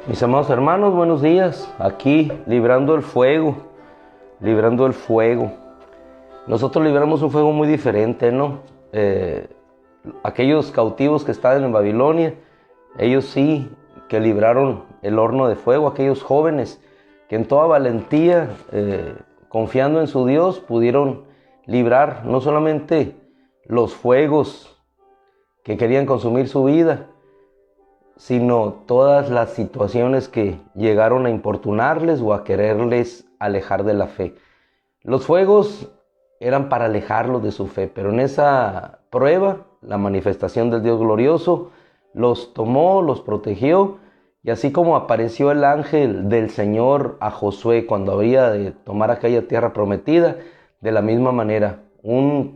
Mis amados hermanos, buenos días. Aquí librando el fuego, librando el fuego. Nosotros libramos un fuego muy diferente, ¿no? Aquellos cautivos que estaban en Babilonia, ellos sí que libraron el horno de fuego. Aquellos jóvenes que en toda valentía, confiando en su Dios, pudieron librar no solamente los fuegos que querían consumir su vida, sino todas las situaciones que llegaron a importunarles o a quererles alejar de la fe. Los fuegos eran para alejarlos de su fe, pero en esa prueba, la manifestación del Dios glorioso los tomó, los protegió, y así como apareció el ángel del Señor a Josué cuando había de tomar aquella tierra prometida, de la misma manera,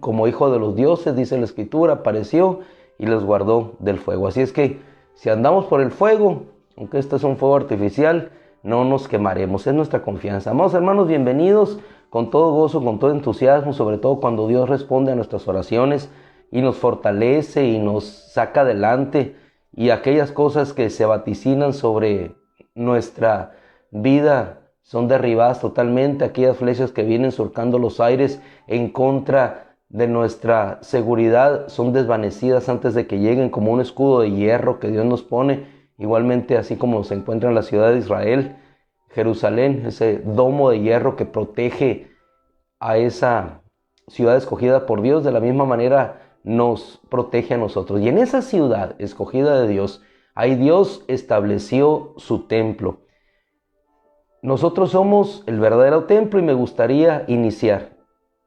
como hijo de los dioses, dice la Escritura, apareció y los guardó del fuego. Así es que si andamos por el fuego, aunque este es un fuego artificial, no nos quemaremos, es nuestra confianza. Amados hermanos, bienvenidos con todo gozo, con todo entusiasmo, sobre todo cuando Dios responde a nuestras oraciones y nos fortalece y nos saca adelante, y aquellas cosas que se vaticinan sobre nuestra vida son derribadas totalmente. Aquellas flechas que vienen surcando los aires en contra de nuestra seguridad son desvanecidas antes de que lleguen, como un escudo de hierro que Dios nos pone. Igualmente, así como se encuentra en la ciudad de Israel, Jerusalén, ese domo de hierro que protege a esa ciudad escogida por Dios, de la misma manera nos protege a nosotros. Y en esa ciudad escogida de Dios, ahí Dios estableció su templo. Nosotros somos el verdadero templo, y me gustaría iniciar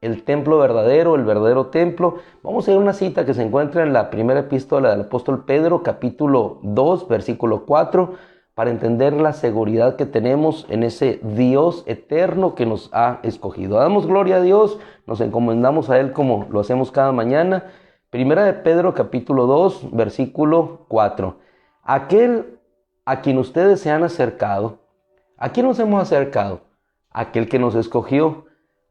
el templo verdadero, el verdadero templo. Vamos a ir a una cita que se encuentra en la primera epístola del apóstol Pedro, capítulo 2, versículo 4, para entender la seguridad que tenemos en ese Dios eterno que nos ha escogido. Damos gloria a Dios, nos encomendamos a Él como lo hacemos cada mañana. Primera de Pedro, capítulo 2, versículo 4. Aquel a quien ustedes se han acercado, ¿a quién nos hemos acercado? Aquel que nos escogió.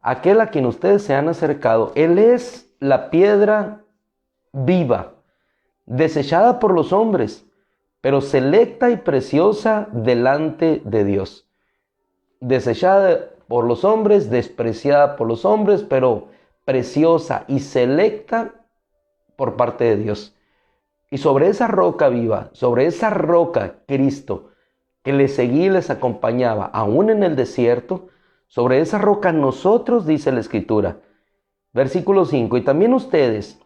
Aquel a quien ustedes se han acercado, Él es la piedra viva, desechada por los hombres, pero selecta y preciosa delante de Dios. Desechada por los hombres, despreciada por los hombres, pero preciosa y selecta por parte de Dios. Y sobre esa roca viva, sobre esa roca, Cristo, que les seguía y les acompañaba, aún en el desierto, sobre esa roca nosotros, dice la Escritura, versículo 5, y también ustedes,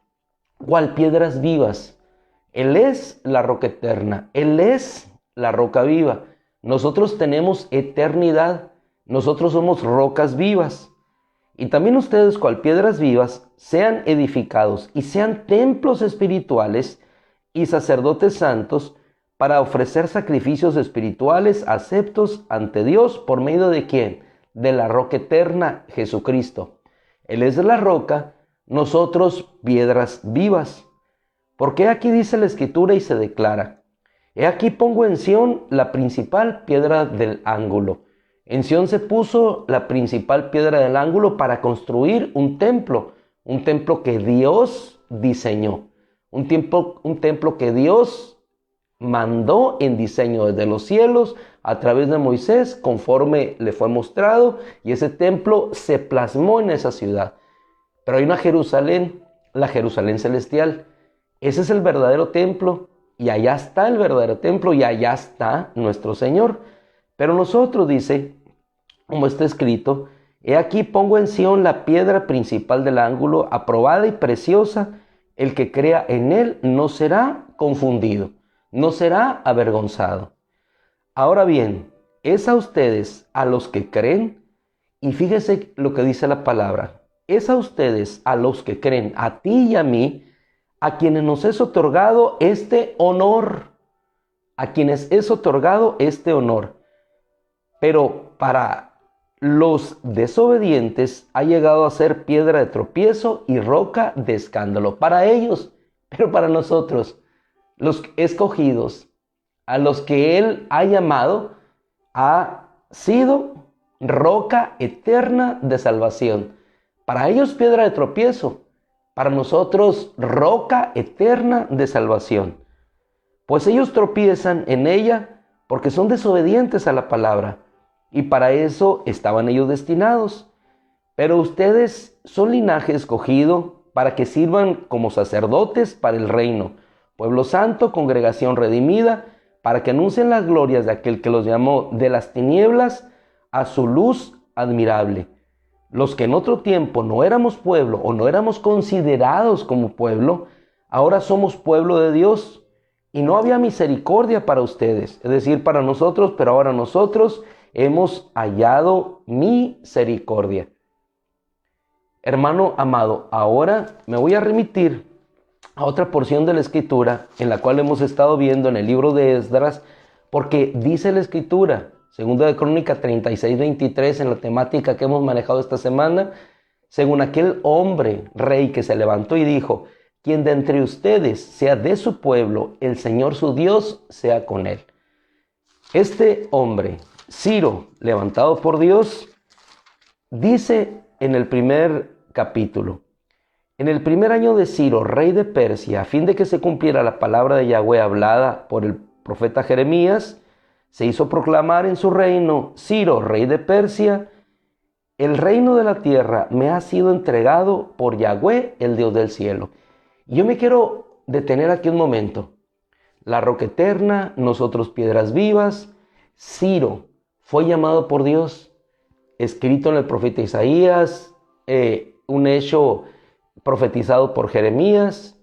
cual piedras vivas. Él es la roca eterna, Él es la roca viva. Nosotros tenemos eternidad, nosotros somos rocas vivas. Y también ustedes, cual piedras vivas, sean edificados y sean templos espirituales y sacerdotes santos, para ofrecer sacrificios espirituales aceptos ante Dios. ¿Por medio de quién? De la roca eterna, Jesucristo. Él es la roca, nosotros piedras vivas. Porque aquí dice la Escritura y se declara: he aquí pongo en Sión la principal piedra del ángulo. En Sión se puso la principal piedra del ángulo para construir un templo que Dios diseñó, un templo que Dios mandó en diseño desde los cielos a través de Moisés, conforme le fue mostrado, y ese templo se plasmó en esa ciudad. Pero hay una Jerusalén, la Jerusalén celestial. Ese es el verdadero templo, y allá está el verdadero templo, y allá está nuestro Señor. Pero nosotros, dice, como está escrito: he aquí pongo en Sión la piedra principal del ángulo, aprobada y preciosa. El que crea en él no será confundido, no será avergonzado. Ahora bien, es a ustedes a los que creen, y fíjese lo que dice la palabra, es a ustedes a los que creen, a ti y a mí, a quienes nos es otorgado este honor, a quienes es otorgado este honor. Pero para los desobedientes ha llegado a ser piedra de tropiezo y roca de escándalo. Para ellos, pero para nosotros, los escogidos, a los que Él ha llamado, ha sido roca eterna de salvación. Para ellos piedra de tropiezo, para nosotros roca eterna de salvación. Pues ellos tropiezan en ella porque son desobedientes a la palabra, y para eso estaban ellos destinados. Pero ustedes son linaje escogido para que sirvan como sacerdotes para el reino, pueblo santo, congregación redimida, para que anuncien las glorias de aquel que los llamó de las tinieblas a su luz admirable. Los que en otro tiempo no éramos pueblo o no éramos considerados como pueblo, ahora somos pueblo de Dios. Y no había misericordia para ustedes, es decir, para nosotros, pero ahora nosotros hemos hallado misericordia. Hermano amado, ahora me voy a remitir a otra porción de la Escritura en la cual hemos estado viendo en el libro de Esdras, porque dice la Escritura, segunda de Crónica 36:23, en la temática que hemos manejado esta semana, según aquel hombre rey que se levantó y dijo: quien de entre ustedes sea de su pueblo, el Señor su Dios sea con él. Este hombre, Ciro, levantado por Dios, dice en el primer capítulo: en el primer año de Ciro, rey de Persia, a fin de que se cumpliera la palabra de Yahweh hablada por el profeta Jeremías, se hizo proclamar en su reino: Ciro, rey de Persia, el reino de la tierra me ha sido entregado por Yahweh, el Dios del cielo. Yo me quiero detener aquí un momento. La roca eterna, nosotros piedras vivas. Ciro fue llamado por Dios, escrito en el profeta Isaías, un hecho profetizado por Jeremías.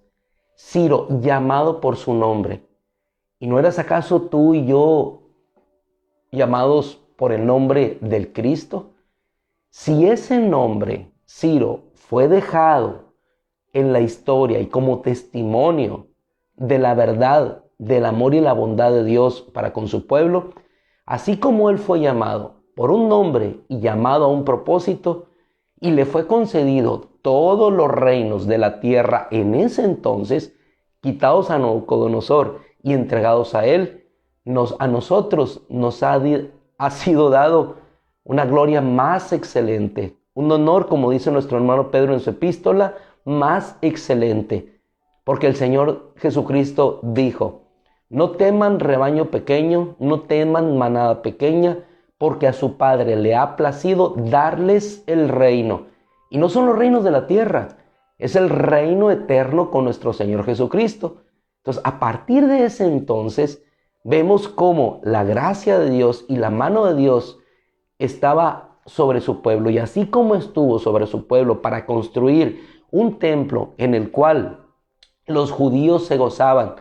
Ciro, llamado por su nombre. ¿Y no eras acaso tú y yo llamados por el nombre del Cristo? Si ese nombre, Ciro, fue dejado en la historia y como testimonio de la verdad, del amor y la bondad de Dios para con su pueblo, así como él fue llamado por un nombre y llamado a un propósito, y le fue concedido todos los reinos de la tierra en ese entonces, quitados a Nabucodonosor y entregados a él, a nosotros nos ha sido dado una gloria más excelente, un honor, como dice nuestro hermano Pedro en su epístola, más excelente, porque el Señor Jesucristo dijo: no teman rebaño pequeño, no teman manada pequeña, porque a su Padre le ha placido darles el reino. Y no son los reinos de la tierra, es el reino eterno con nuestro Señor Jesucristo. Entonces, a partir de ese entonces, vemos cómo la gracia de Dios y la mano de Dios estaba sobre su pueblo, y así como estuvo sobre su pueblo para construir un templo en el cual los judíos se gozaban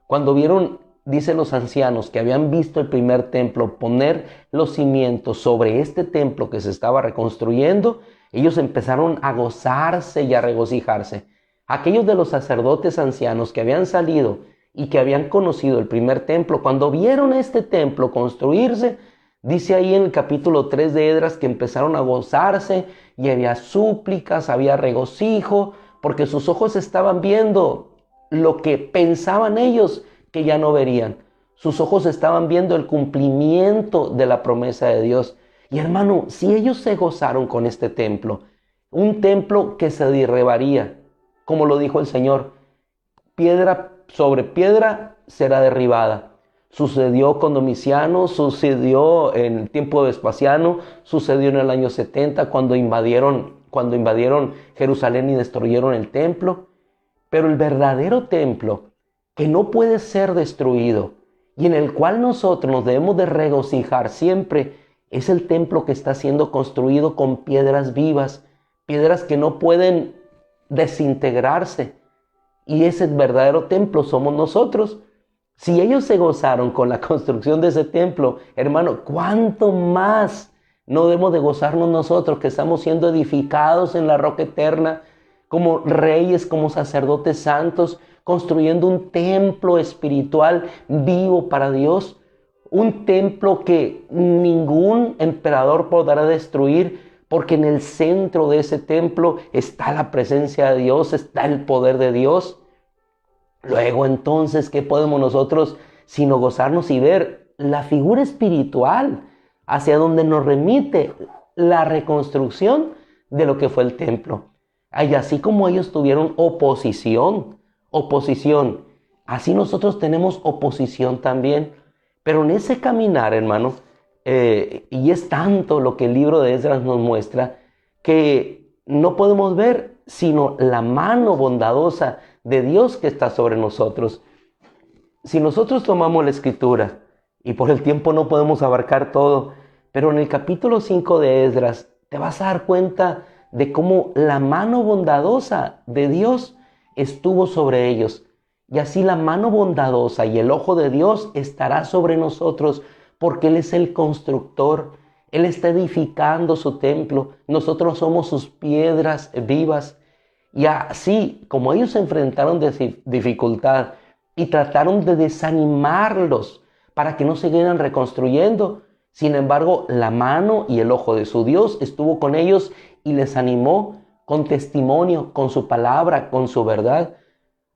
cuando vieron, dicen los ancianos, que habían visto el primer templo poner los cimientos sobre este templo que se estaba reconstruyendo, ellos empezaron a gozarse y a regocijarse. Aquellos de los sacerdotes ancianos que habían salido y que habían conocido el primer templo, cuando vieron este templo construirse, dice ahí en el capítulo 3 de Esdras que empezaron a gozarse y había súplicas, había regocijo, porque sus ojos estaban viendo lo que pensaban ellos que ya no verían. Sus ojos estaban viendo el cumplimiento de la promesa de Dios. Y hermano, si ellos se gozaron con este templo, un templo que se derribaría, como lo dijo el Señor, piedra sobre piedra será derribada. Sucedió con Domiciano, sucedió en el tiempo de Vespasiano, sucedió en el año 70 cuando invadieron Jerusalén y destruyeron el templo. Pero el verdadero templo, que no puede ser destruido y en el cual nosotros nos debemos de regocijar siempre, es el templo que está siendo construido con piedras vivas, piedras que no pueden desintegrarse. Y ese verdadero templo somos nosotros. Si ellos se gozaron con la construcción de ese templo, hermano, ¿cuánto más no debemos de gozarnos nosotros que estamos siendo edificados en la roca eterna, como reyes, como sacerdotes santos, construyendo un templo espiritual vivo para Dios? Un templo que ningún emperador podrá destruir, porque en el centro de ese templo está la presencia de Dios, está el poder de Dios. Luego entonces, ¿qué podemos nosotros sino gozarnos y ver la figura espiritual hacia donde nos remite la reconstrucción de lo que fue el templo? Y así como ellos tuvieron oposición, así nosotros tenemos oposición también. Pero en ese caminar, hermano, y es tanto lo que el libro de Esdras nos muestra, que no podemos ver sino la mano bondadosa de Dios que está sobre nosotros. Si nosotros tomamos la escritura, y por el tiempo no podemos abarcar todo, pero en el capítulo 5 de Esdras te vas a dar cuenta de cómo la mano bondadosa de Dios estuvo sobre ellos. Y así la mano bondadosa y el ojo de Dios estará sobre nosotros, porque Él es el constructor. Él está edificando su templo. Nosotros somos sus piedras vivas. Y así como ellos se enfrentaron de dificultad y trataron de desanimarlos para que no siguieran reconstruyendo, sin embargo, la mano y el ojo de su Dios estuvo con ellos y les animó con testimonio, con su palabra, con su verdad.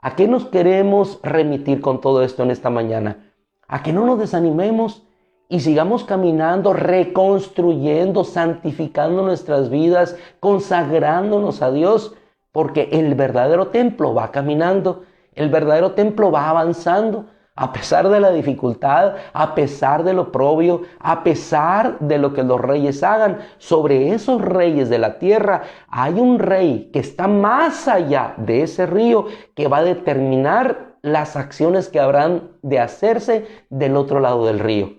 ¿A qué nos queremos remitir con todo esto en esta mañana? A que no nos desanimemos y sigamos caminando, reconstruyendo, santificando nuestras vidas, consagrándonos a Dios, porque el verdadero templo va caminando, el verdadero templo va avanzando, a pesar de la dificultad, a pesar del oprobio, a pesar de lo que los reyes hagan. Sobre esos reyes de la tierra hay un rey que está más allá de ese río, que va a determinar las acciones que habrán de hacerse del otro lado del río.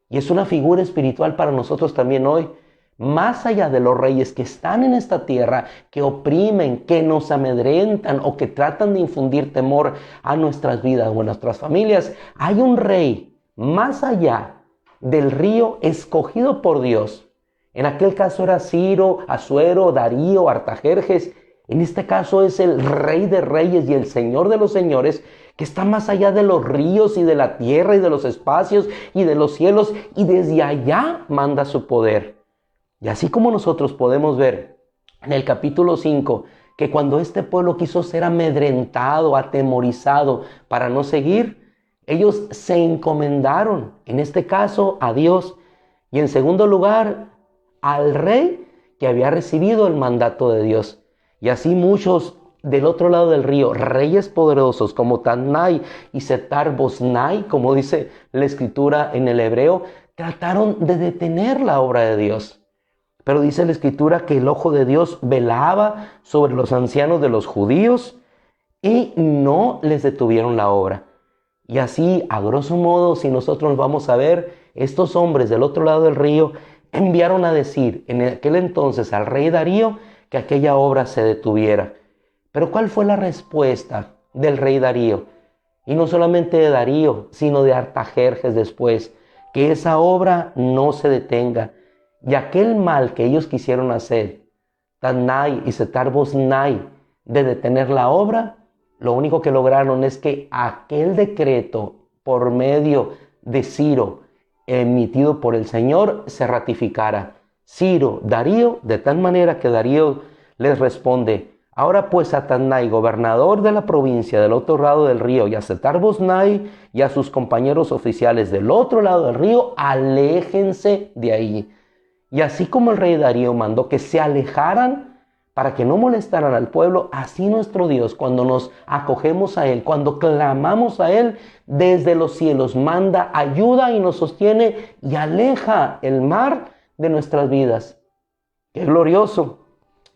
Y es una figura espiritual para nosotros también hoy. Más allá de los reyes que están en esta tierra, que oprimen, que nos amedrentan o que tratan de infundir temor a nuestras vidas o a nuestras familias, hay un rey más allá del río escogido por Dios. En aquel caso era Ciro, Asuero, Darío, Artajerjes. En este caso es el Rey de Reyes y el Señor de los Señores, que está más allá de los ríos y de la tierra y de los espacios y de los cielos, y desde allá manda su poder. Y así como nosotros podemos ver en el capítulo 5 que cuando este pueblo quiso ser amedrentado, atemorizado para no seguir, ellos se encomendaron, en este caso a Dios, y en segundo lugar al rey que había recibido el mandato de Dios. Y así muchos del otro lado del río, reyes poderosos como Tadnai y Setar-Boznai, como dice la escritura en el hebreo, trataron de detener la obra de Dios. Pero dice la escritura que el ojo de Dios velaba sobre los ancianos de los judíos y no les detuvieron la obra. Y así, a grosso modo, si nosotros vamos a ver, estos hombres del otro lado del río enviaron a decir en aquel entonces al rey Darío que aquella obra se detuviera. Pero ¿cuál fue la respuesta del rey Darío? Y no solamente de Darío, sino de Artajerjes después, que esa obra no se detenga. Y aquel mal que ellos quisieron hacer, Tadnai y Setar-Boznai, de detener la obra, lo único que lograron es que aquel decreto por medio de Ciro, emitido por el Señor, se ratificara. Ciro, Darío, de tal manera que Darío les responde: ahora pues a Tadnai, gobernador de la provincia del otro lado del río, y a Setar-Boznai y a sus compañeros oficiales del otro lado del río, aléjense de ahí. Y así como el rey Darío mandó que se alejaran para que no molestaran al pueblo, así nuestro Dios, cuando nos acogemos a Él, cuando clamamos a Él, desde los cielos manda ayuda y nos sostiene y aleja el mar de nuestras vidas. ¡Qué glorioso!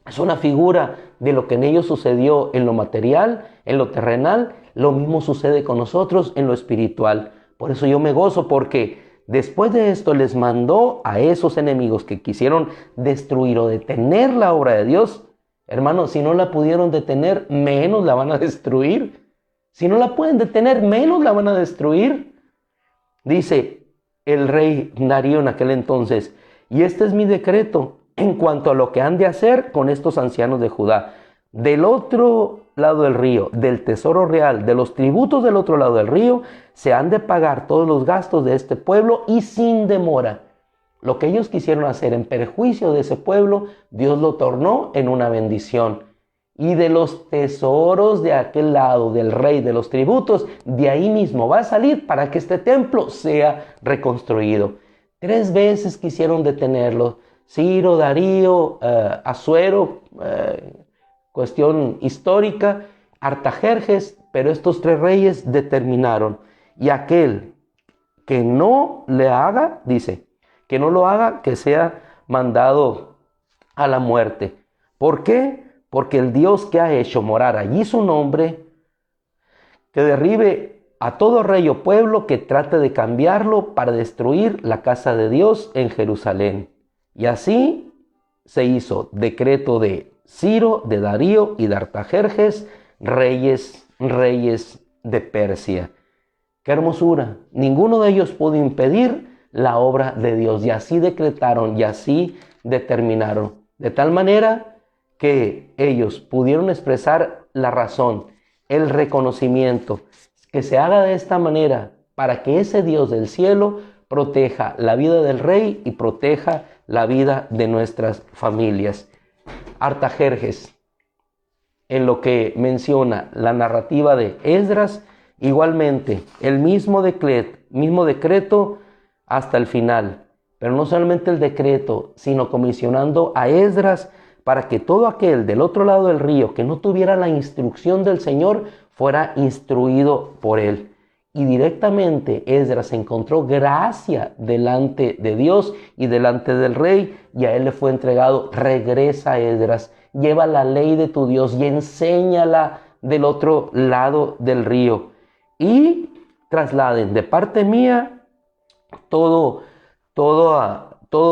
Es una figura de lo que en ellos sucedió en lo material, en lo terrenal. Lo mismo sucede con nosotros en lo espiritual. Por eso yo me gozo, porque después de esto les mandó a esos enemigos que quisieron destruir o detener la obra de Dios. Hermanos, si no la pudieron detener, menos la van a destruir. Si no la pueden detener, menos la van a destruir. Dice el rey Darío en aquel entonces: y este es mi decreto en cuanto a lo que han de hacer con estos ancianos de Judá. Del otro lado del río, del tesoro real, de los tributos del otro lado del río, se han de pagar todos los gastos de este pueblo y sin demora. Lo que ellos quisieron hacer en perjuicio de ese pueblo, Dios lo tornó en una bendición. Y de los tesoros de aquel lado, del rey, de los tributos, de ahí mismo va a salir para que este templo sea reconstruido. 3 veces quisieron detenerlo: Ciro, Darío, Asuero, cuestión histórica, Artajerjes, pero estos 3 reyes determinaron. Y aquel que no le haga, dice, que no lo haga, que sea mandado a la muerte. ¿Por qué? Porque el Dios que ha hecho morar allí su nombre, que derribe a todo rey o pueblo que trate de cambiarlo para destruir la casa de Dios en Jerusalén. Y así se hizo decreto de Ciro, de Darío y de Artajerjes, reyes de Persia. ¡Qué hermosura! Ninguno de ellos pudo impedir la obra de Dios, y así decretaron y así determinaron. De tal manera que ellos pudieron expresar la razón, el reconocimiento, que se haga de esta manera para que ese Dios del cielo proteja la vida del rey y proteja la vida de nuestras familias. Artajerjes, en lo que menciona la narrativa de Esdras, igualmente el mismo decreto hasta el final, pero no solamente el decreto, sino comisionando a Esdras para que todo aquel del otro lado del río que no tuviera la instrucción del Señor fuera instruido por él. Y directamente Esdras encontró gracia delante de Dios y delante del rey, y a él le fue entregado: regresa, Esdras, lleva la ley de tu Dios y enséñala del otro lado del río, y trasladen de parte mía todo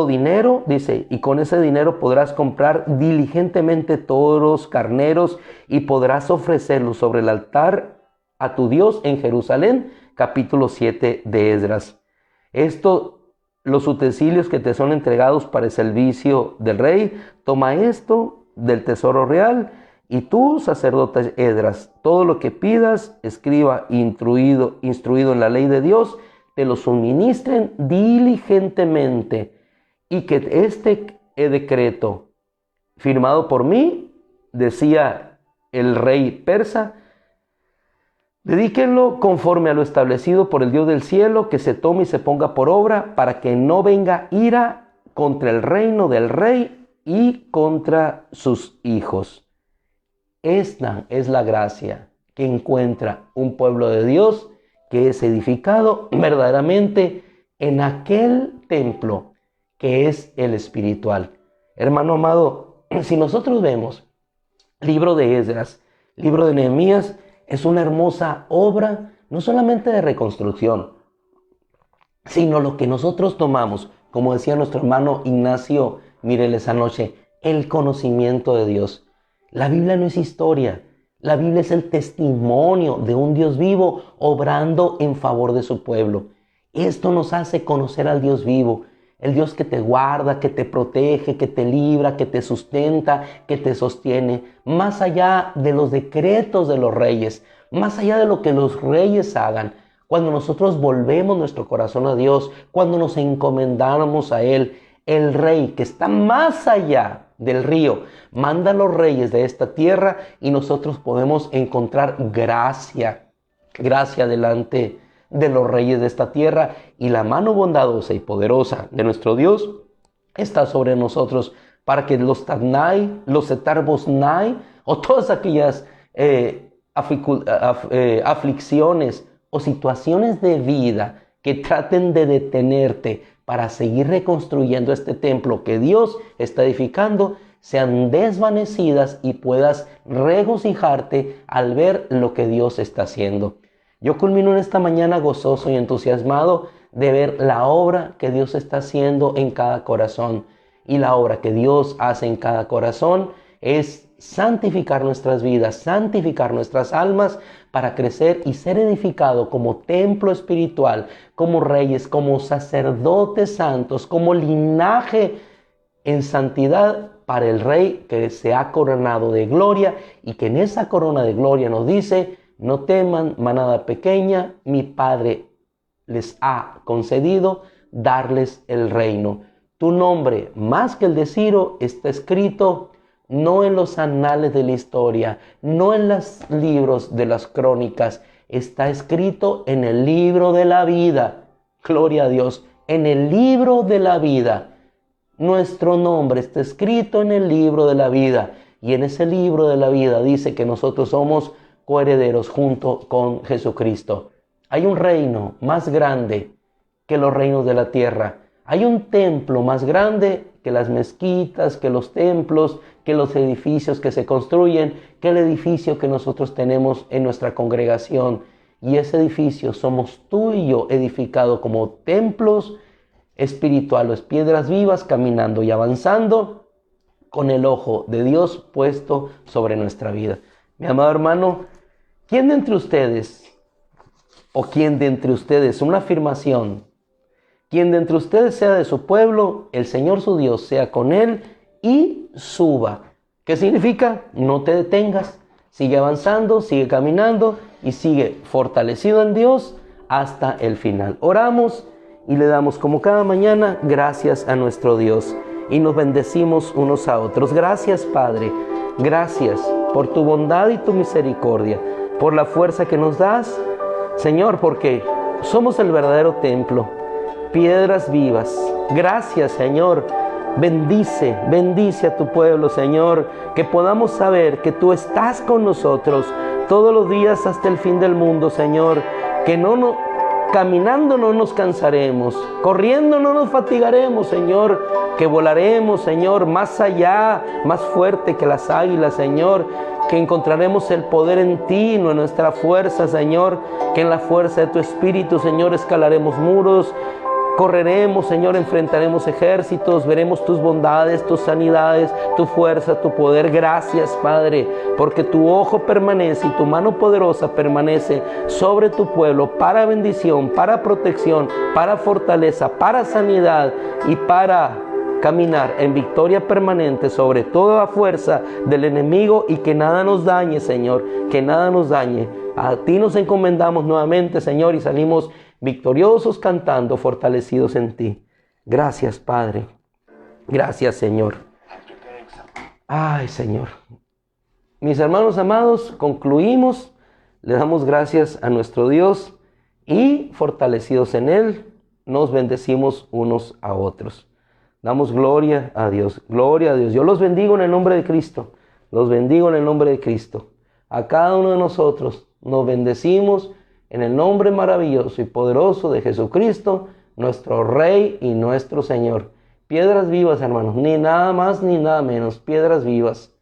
dinero, dice, y con ese dinero podrás comprar diligentemente toros, carneros, y podrás ofrecerlos sobre el altar a tu Dios en Jerusalén. Capítulo 7 de Esdras. Los utensilios que te son entregados para el servicio del rey, toma esto del tesoro real, y tú, sacerdote Esdras, todo lo que pidas, escriba, instruido en la ley de Dios, te lo suministren diligentemente, y que este decreto firmado por mí, decía el rey persa, dedíquenlo conforme a lo establecido por el Dios del cielo, que se tome y se ponga por obra, para que no venga ira contra el reino del rey y contra sus hijos. Esta es la gracia que encuentra un pueblo de Dios que es edificado verdaderamente en aquel templo que es el espiritual. Hermano amado, si nosotros vemos libro de Esdras, libro de Nehemías, es una hermosa obra, no solamente de reconstrucción, sino lo que nosotros tomamos, como decía nuestro hermano Ignacio Mireles anoche, el conocimiento de Dios. La Biblia no es historia, la Biblia es el testimonio de un Dios vivo obrando en favor de su pueblo. Esto nos hace conocer al Dios vivo, el Dios que te guarda, que te protege, que te libra, que te sustenta, que te sostiene, más allá de los decretos de los reyes, más allá de lo que los reyes hagan. Cuando nosotros volvemos nuestro corazón a Dios, cuando nos encomendamos a Él, el rey que está más allá del río manda a los reyes de esta tierra, y nosotros podemos encontrar gracia delante de los reyes de esta tierra, y la mano bondadosa y poderosa de nuestro Dios está sobre nosotros para que los Tadnai, los Etarbosnai, o todas aquellas aflicciones o situaciones de vida que traten de detenerte para seguir reconstruyendo este templo que Dios está edificando, sean desvanecidas y puedas regocijarte al ver lo que Dios está haciendo. Yo culmino en esta mañana gozoso y entusiasmado de ver la obra que Dios está haciendo en cada corazón. Y la obra que Dios hace en cada corazón es santificar nuestras vidas, santificar nuestras almas para crecer y ser edificado como templo espiritual, como reyes, como sacerdotes santos, como linaje en santidad para el Rey que se ha coronado de gloria, y que en esa corona de gloria nos dice: no teman, manada pequeña, mi Padre les ha concedido darles el reino. Tu nombre, más que el de Ciro, está escrito no en los anales de la historia, no en los libros de las crónicas, está escrito en el libro de la vida. Gloria a Dios, en el libro de la vida. Nuestro nombre está escrito en el libro de la vida, y en ese libro de la vida dice que nosotros somos coherederos junto con Jesucristo. Hay un reino más grande que los reinos de la tierra. Hay un templo más grande que las mezquitas, que los templos, que los edificios que se construyen, que el edificio que nosotros tenemos en nuestra congregación. Y ese edificio somos tú y yo, edificado como templos espirituales, piedras vivas, caminando y avanzando con el ojo de Dios puesto sobre nuestra vida. Mi amado hermano, ¿quién de entre ustedes, o quién de entre ustedes, una afirmación, quien de entre ustedes sea de su pueblo, el Señor su Dios sea con él y suba? ¿Qué significa? No te detengas, sigue avanzando, sigue caminando y sigue fortalecido en Dios hasta el final. Oramos y le damos, como cada mañana, gracias a nuestro Dios y nos bendecimos unos a otros. Gracias, Padre, gracias por tu bondad y tu misericordia, por la fuerza que nos das, Señor, porque somos el verdadero templo, piedras vivas. Gracias, Señor. Bendice a tu pueblo, Señor, que podamos saber que tú estás con nosotros todos los días hasta el fin del mundo, Señor, que caminando no nos cansaremos, corriendo no nos fatigaremos, Señor, que volaremos, Señor, más allá, más fuerte que las águilas, Señor, que encontraremos el poder en ti, no en nuestra fuerza, Señor, que en la fuerza de tu Espíritu, Señor, escalaremos muros, correremos, Señor, enfrentaremos ejércitos, veremos tus bondades, tus sanidades, tu fuerza, tu poder. Gracias, Padre, porque tu ojo permanece y tu mano poderosa permanece sobre tu pueblo para bendición, para protección, para fortaleza, para sanidad y para caminar en victoria permanente sobre toda la fuerza del enemigo y que nada nos dañe, Señor, que nada nos dañe. A ti nos encomendamos nuevamente, Señor, y salimos victoriosos cantando, fortalecidos en ti. Gracias, Padre. Gracias, Señor. Ay, Señor. Mis hermanos amados, concluimos. Le damos gracias a nuestro Dios y fortalecidos en Él, nos bendecimos unos a otros. Damos gloria a Dios. Gloria a Dios. Yo los bendigo en el nombre de Cristo. Los bendigo en el nombre de Cristo. A cada uno de nosotros nos bendecimos en el nombre maravilloso y poderoso de Jesucristo, nuestro Rey y nuestro Señor. Piedras vivas, hermanos, ni nada más ni nada menos, piedras vivas.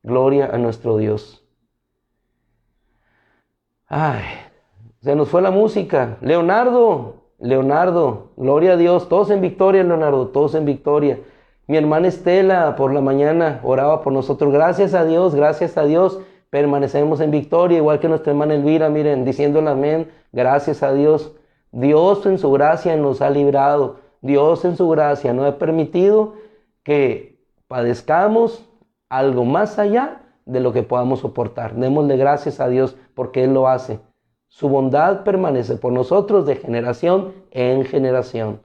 Gloria a nuestro Dios. Ay, se nos fue la música. Leonardo, gloria a Dios. Todos en victoria, Leonardo, todos en victoria. Mi hermana Estela por la mañana oraba por nosotros. Gracias a Dios, permanecemos en victoria, igual que nuestra hermana Elvira, miren, diciéndole amén. Gracias a Dios. Dios en su gracia nos ha librado. Dios en su gracia nos ha permitido que padezcamos algo más allá de lo que podamos soportar. Démosle gracias a Dios porque Él lo hace. Su bondad permanece por nosotros de generación en generación.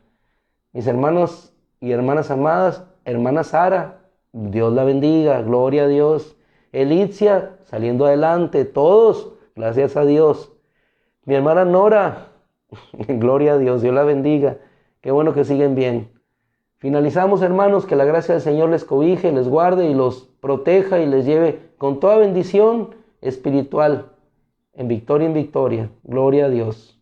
Mis hermanos y hermanas amadas, hermana Sara, Dios la bendiga, gloria a Dios. Elitzia, saliendo adelante, todos, gracias a Dios. Mi hermana Nora, gloria a Dios, Dios la bendiga. Qué bueno que siguen bien. Finalizamos, hermanos, que la gracia del Señor les cobije, les guarde y los proteja y les lleve con toda bendición espiritual, en victoria, gloria a Dios.